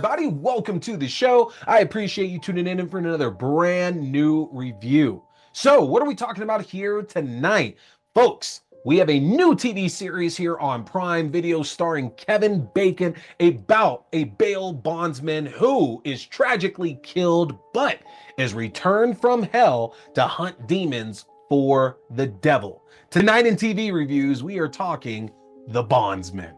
everybody? Welcome to the show. I appreciate you tuning in for another brand new review. So, what are we talking about here tonight? Folks, we have a new TV series here on Prime Video starring Kevin Bacon about a bail bondsman who is tragically killed but is returned from hell to hunt demons for the devil. Tonight in TV reviews, we are talking The Bondsman.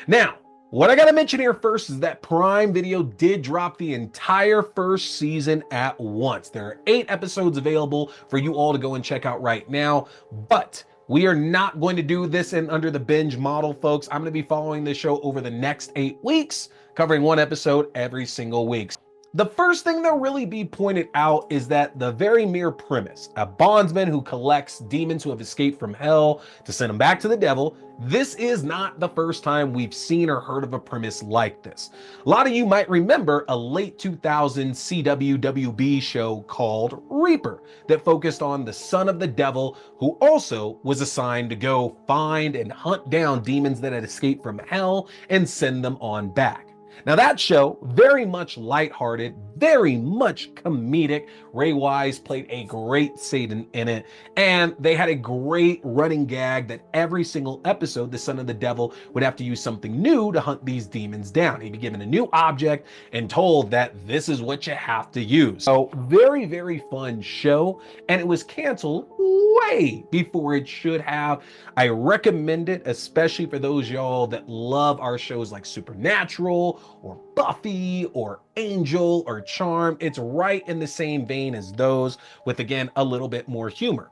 Now, what I gotta mention here first is that Prime Video did drop the entire first season at once. There are 8 episodes available for you all to go and check out right now, but we are not going to do this in under the binge model, folks. I'm gonna be following this show over the next 8 weeks, covering 1 episode every single week. The first thing that'll really be pointed out is that the very mere premise, a bondsman who collects demons who have escaped from hell to send them back to the devil, this is not the first time we've seen or heard of a premise like this. A lot of you might remember a late 2000s CW WB show called Reaper that focused on the son of the devil who also was assigned to go find and hunt down demons that had escaped from hell and send them on back. Now that show, very much lighthearted, very much comedic. Ray Wise played a great Satan in it, and they had a great running gag that every single episode, the son of the devil would have to use something new to hunt these demons down. He'd be given a new object and told that this is what you have to use. So very, very fun show, and it was canceled way before it should have. I recommend it, especially for those y'all that love our shows like Supernatural or Buffy or Angel or Charm. It's right in the same vein as those, with again a little bit more humor.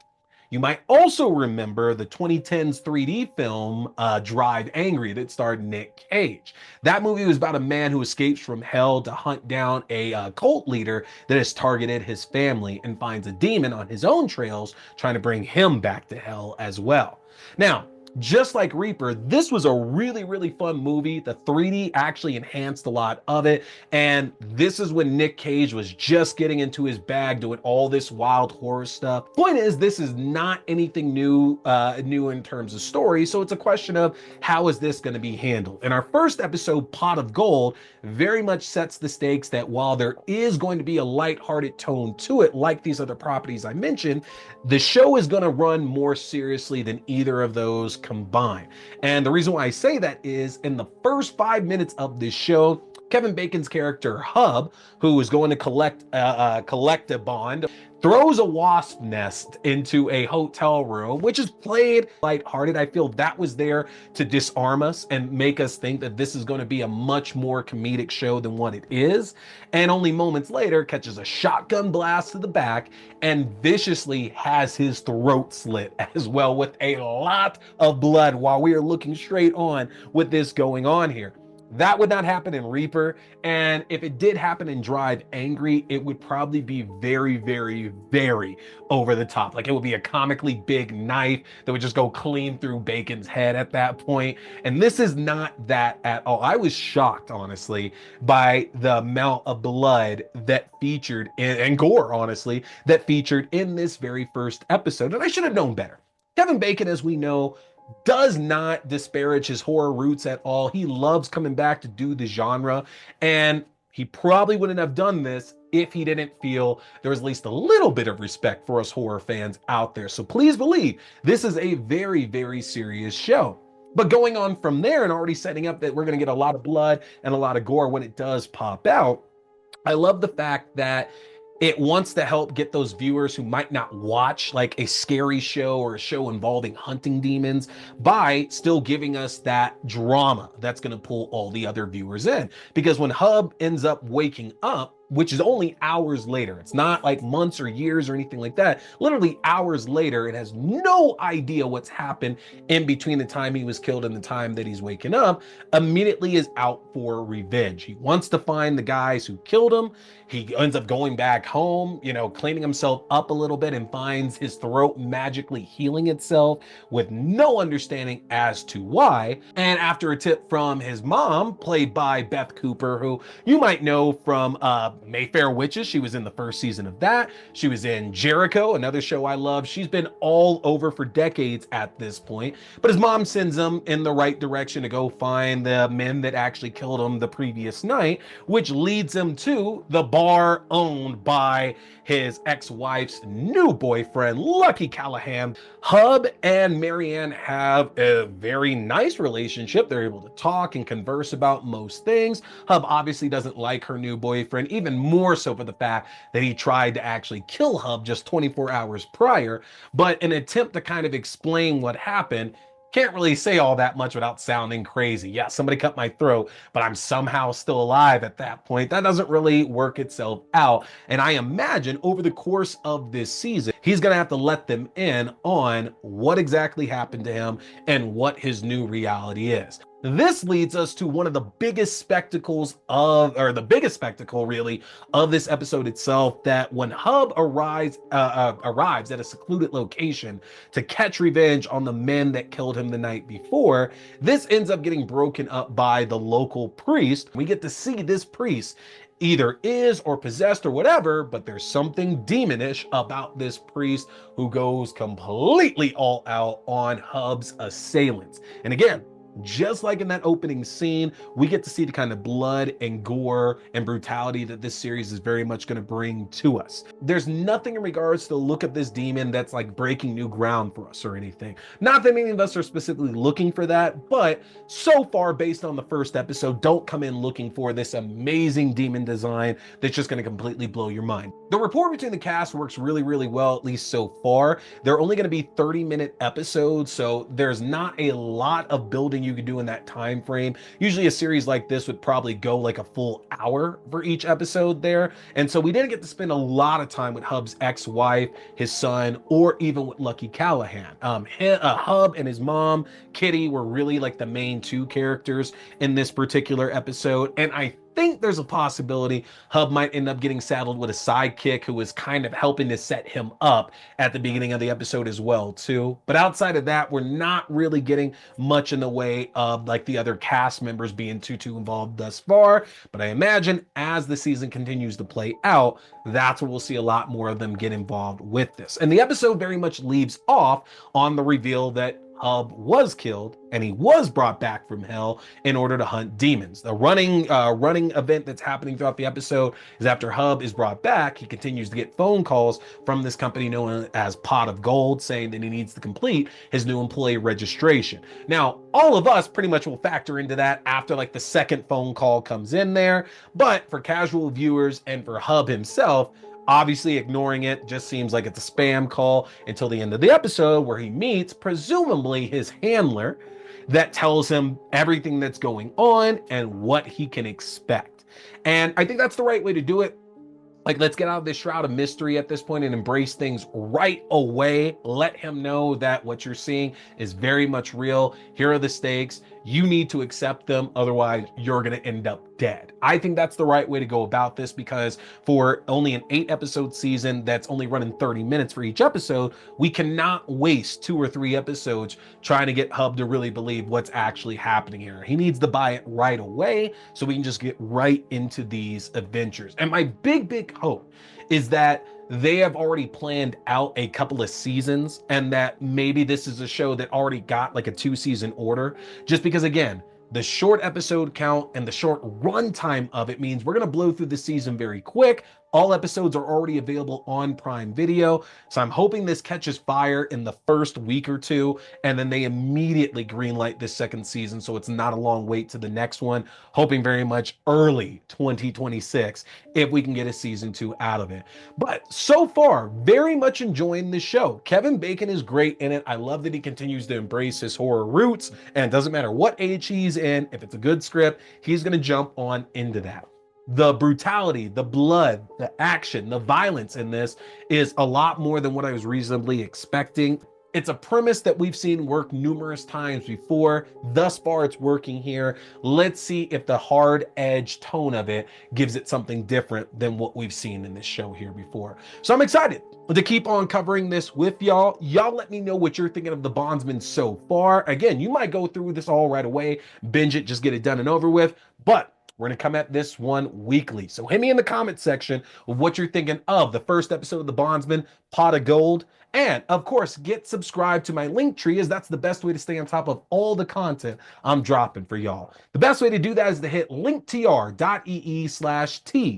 You might also remember the 2010s 3D film Drive Angry that starred Nick Cage. That movie was about a man who escapes from hell to hunt down a cult leader that has targeted his family and finds a demon on his own trails trying to bring him back to hell as well. Now, just like Reaper, this was a really, really fun movie. The 3D actually enhanced a lot of it. And this is when Nick Cage was just getting into his bag, doing all this wild horror stuff. Point is, this is not anything new in terms of story. So it's a question of how is this going to be handled? In our first episode, Pot of Gold, very much sets the stakes that while there is going to be a lighthearted tone to it, like these other properties I mentioned, the show is going to run more seriously than either of those combined. And the reason why I say that is in the first 5 minutes of this show, Kevin Bacon's character Hub, who is going to collect a bond, throws a wasp nest into a hotel room, which is played lighthearted. I feel that was there to disarm us and make us think that this is going to be a much more comedic show than what it is. And only moments later catches a shotgun blast to the back and viciously has his throat slit as well, with a lot of blood while we are looking straight on with this going on here. That would not happen in Reaper, and if it did happen in Drive Angry, it would probably be very, very, very over the top. Like it would be a comically big knife that would just go clean through Bacon's head at that point. And this is not that at all. I was shocked, honestly, by the amount of blood that featured and gore, honestly, that featured in this very first episode. And I should have known better. Kevin Bacon, as we know, does not disparage his horror roots at all. He loves coming back to do the genre, and he probably wouldn't have done this if he didn't feel there was at least a little bit of respect for us horror fans out there. So please believe this is a very, very serious show. But going on from there and already setting up that we're going to get a lot of blood and a lot of gore when it does pop out, I love the fact that it wants to help get those viewers who might not watch like a scary show or a show involving hunting demons by still giving us that drama that's going to pull all the other viewers in. Because when Hub ends up waking up, which is only hours later, it's not like months or years or anything like that, literally hours later, it has no idea what's happened in between the time he was killed and the time that he's waking up, immediately is out for revenge. He wants to find the guys who killed him. He ends up going back home, cleaning himself up a little bit, and finds his throat magically healing itself with no understanding as to why. And after a tip from his mom, played by Beth Cooper, who you might know from Mayfair Witches. She was in the first season of that. She was in Jericho, another show I love. She's been all over for decades at this point. But his mom sends him in the right direction to go find the men that actually killed him the previous night, which leads him to the bar owned by his ex-wife's new boyfriend, Lucky Callahan. Hub and Marianne have a very nice relationship. They're able to talk and converse about most things. Hub obviously doesn't like her new boyfriend, even more so for the fact that he tried to actually kill Hub just 24 hours prior. But in an attempt to kind of explain what happened, can't really say all that much without sounding crazy. Yeah, somebody cut my throat, but I'm somehow still alive at that point. That doesn't really work itself out. And I imagine over the course of this season, he's going to have to let them in on what exactly happened to him and what his new reality is. This leads us to one of the biggest spectacles or the biggest spectacle really of this episode itself, that when Hub arrives at a secluded location to catch revenge on the men that killed him the night before, this ends up getting broken up by the local priest. We get to see this priest either is or possessed or whatever, but there's something demonish about this priest who goes completely all out on Hub's assailants. And again, just like in that opening scene, we get to see the kind of blood and gore and brutality that this series is very much going to bring to us. There's nothing in regards to the look of this demon that's like breaking new ground for us or anything. Not that many of us are specifically looking for that, but so far, based on the first episode, don't come in looking for this amazing demon design that's just going to completely blow your mind. The rapport between the cast works really, really well, at least so far. They're only going to be 30-minute episodes, so there's not a lot of building you could do in that time frame. Usually a series like this would probably go like a full hour for each episode there. And so we didn't get to spend a lot of time with Hub's ex-wife, his son, or even with Lucky Callahan. Hub and his mom, Kitty, were really like the main two characters in this particular episode. And I think there's a possibility Hub might end up getting saddled with a sidekick who was kind of helping to set him up at the beginning of the episode as well too. But outside of that, we're not really getting much in the way of like the other cast members being too involved thus far. But I imagine as the season continues to play out, that's where we'll see a lot more of them get involved with this. And the episode very much leaves off on the reveal that Hub was killed and he was brought back from hell in order to hunt demons. The running event that's happening throughout the episode is after Hub is brought back, he continues to get phone calls from this company known as Pot of Gold saying that he needs to complete his new employee registration. Now, all of us pretty much will factor into that after like the second phone call comes in there, but for casual viewers and for Hub himself, obviously ignoring it just seems like it's a spam call until the end of the episode where he meets presumably his handler that tells him everything that's going on and what he can expect. And I think that's the right way to do it. Like, let's get out of this shroud of mystery at this point and embrace things right away. Let him know that what you're seeing is very much real. Here are the stakes. You need to accept them. Otherwise, you're going to end up dead. I think that's the right way to go about this, because for only an 8-episode season that's only running 30 minutes for each episode, we cannot waste 2 or 3 episodes trying to get Hub to really believe what's actually happening here. He needs to buy it right away so we can just get right into these adventures. And my big hope is that they have already planned out a couple of seasons and that maybe this is a show that already got like a 2-season order, just because again, the short episode count and the short runtime of it means we're going to blow through the season very quick. All episodes are already available on Prime Video. So I'm hoping this catches fire in the first week or 2, and then they immediately greenlight this second season. So it's not a long wait to the next one. Hoping very much early 2026 if we can get a season 2 out of it. But so far, very much enjoying this show. Kevin Bacon is great in it. I love that he continues to embrace his horror roots, and it doesn't matter what age he's in. If it's a good script, he's going to jump on into that. The brutality, the blood, the action, the violence in this is a lot more than what I was reasonably expecting. It's a premise that we've seen work numerous times before. Thus far, it's working here. Let's see if the hard edge tone of it gives it something different than what we've seen in this show here before. So I'm excited to keep on covering this with y'all. Y'all let me know what you're thinking of The Bondsman so far. Again, you might go through this all right away, binge it, just get it done and over with. But We're going to come at this one weekly. So hit me in the comment section of what you're thinking of the first episode of The Bondsman, Pot of Gold. And of course, get subscribed to my link tree, as that's the best way to stay on top of all the content I'm dropping for y'all. The best way to do that is to hit linktr.ee/T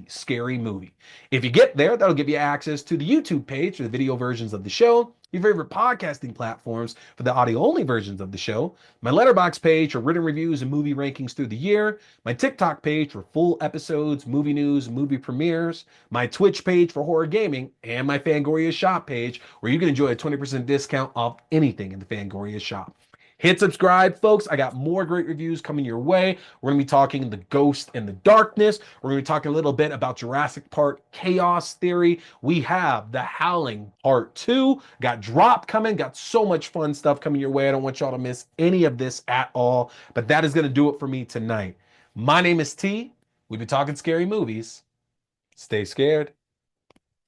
scary movie. If you get there, that'll give you access to the YouTube page for the video versions of the show, your favorite podcasting platforms for the audio-only versions of the show, my Letterboxd page for written reviews and movie rankings through the year, my TikTok page for full episodes, movie news, movie premieres, my Twitch page for horror gaming, and my Fangoria shop page where you can enjoy a 20% discount off anything in the Fangoria shop. Hit subscribe, folks. I got more great reviews coming your way. We're going to be talking The Ghost and the Darkness. We're going to be talking a little bit about Jurassic Park Chaos Theory. We have The Howling Part 2. Got Drop coming. Got so much fun stuff coming your way. I don't want y'all to miss any of this at all. But that is going to do it for me tonight. My name is T. We've been talking scary movies. Stay scared.